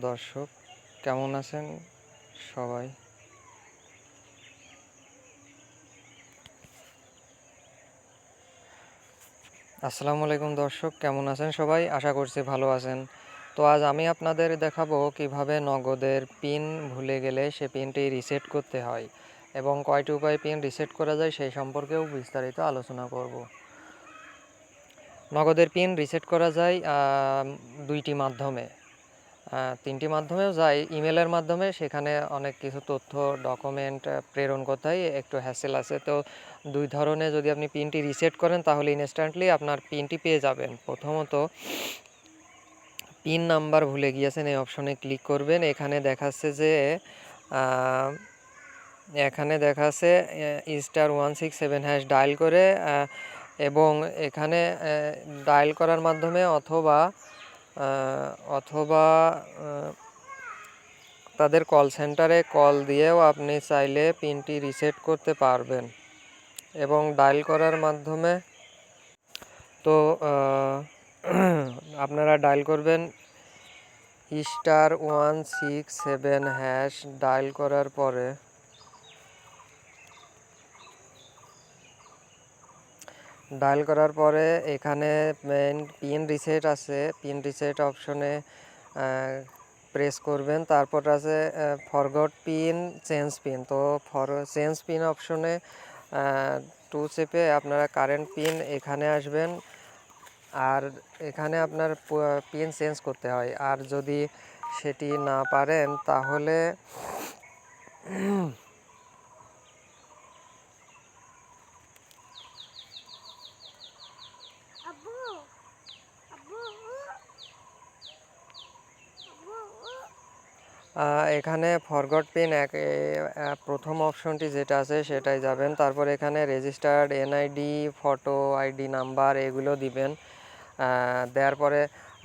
দর্শক, কেমন আছেন সবাই? আসসালামু আলাইকুম দর্শক, কেমন আছেন সবাই? আশা করছি ভালো আছেন। তো আজ আমি আপনাদের দেখাবো কিভাবে নগদের পিন ভুলে গেলে সে পিনটি রিসেট করতে হয় এবং কয়টি উপায়ে পিন রিসেট করা যায় সেই সম্পর্কেও বিস্তারিত আলোচনা করব। নগদের পিন রিসেট করা যায় দুইটি মাধ্যমে, তিনটি মাধ্যমেও যায়। ইমেলের মাধ্যমে, সেখানে অনেক কিছু তথ্য ডকুমেন্ট প্রেরণ করতে হয়, একটু হ্যাসেল আছে। তো দুই ধরনে যদি আপনি পিনটি রিসেট করেন তাহলে ইনস্ট্যান্টলি আপনার পিনটি পেয়ে যাবেন। প্রথমত, পিন নাম্বার ভুলে গিয়েছেন এই অপশনে ক্লিক করবেন। এখানে দেখাচ্ছে *167# ডায়াল করে, এবং এখানে ডায়াল করার মাধ্যমে অথবা তাদের কল সেন্টারে কল দিয়েও আপনি চাইলে পিনটি রিসেট করতে পারবেন এবং ডায়াল করার মাধ্যমে। তো আপনারা ডায়াল করবেন *167# ডায়াল করার পরে এখানে পিন রিসেট আছে, পিন রিসেট অপশনে প্রেস করবেন। তারপর আছে ফরগট পিন, চেঞ্জ পিন। তো চেঞ্জ পিন অপশনে টু চেপে আপনারা কারেন্ট পিন এখানে আসবেন, আর এখানে আপনার পিন চেঞ্জ করতে হয়। আর যদি সেটি না পারেন তাহলে এখানে ফরগট পিন প্রথম অপশনটি যেটা আছে সেটাই যাবেন। তারপর এখানে registered NID, photo ID number এগুলো দিবেন। দেওয়ার পরে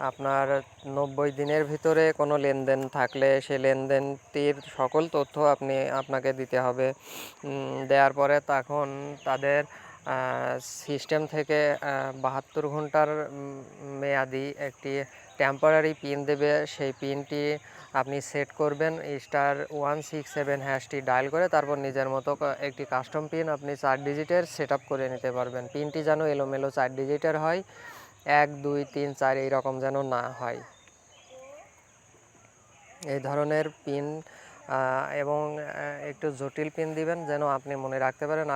আপনার 90 দিনের ভিতরে কোনো লেনদেন থাকলে সে লেনদেনটির সকল তথ্য আপনাকে দিতে হবে। দেওয়ার পরে তখন তাদের সিস্টেম থেকে 72 ঘন্টার মেয়াদি একটি টেম্পোরারি পিন দেবে। সেই পিনটি আপনি সেট করবেন *167# ডায়াল করে। তারপর নিজের মতো একটি কাস্টম পিন আপনি 4 ডিজিটের সেট আপ করে নিতে পারবেন। পিনটি যেন এলোমেলো 4 ডিজিটের হয়, 1 2 3 4 এইরকম যেন না হয়। এই ধরনের পিন এবং একটু জটিল পিন দিবেন যেন আপনি মনে রাখতে পারেন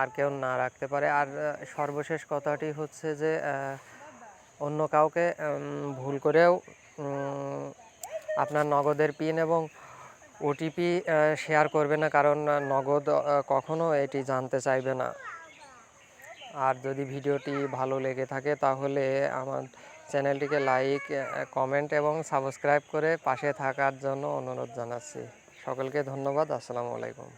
আর কেউ না রাখতে পারে। আর সর্বশেষ কথাটি হচ্ছে যে অন্য কাউকে ভুল করেও আপনার নগদের পিন এবং ওটিপি শেয়ার করবে না, কারণ নগদ কখনো এটি জানতে চাইবে না। আর যদি ভিডিওটি ভালো লেগে থাকে তাহলে আমার চ্যানেলটিকে লাইক, কমেন্ট এবং সাবস্ক্রাইব করে পাশে থাকার জন্য অনুরোধ জানাচ্ছি। সকলকে ধন্যবাদ। আসসালামু আলাইকুম।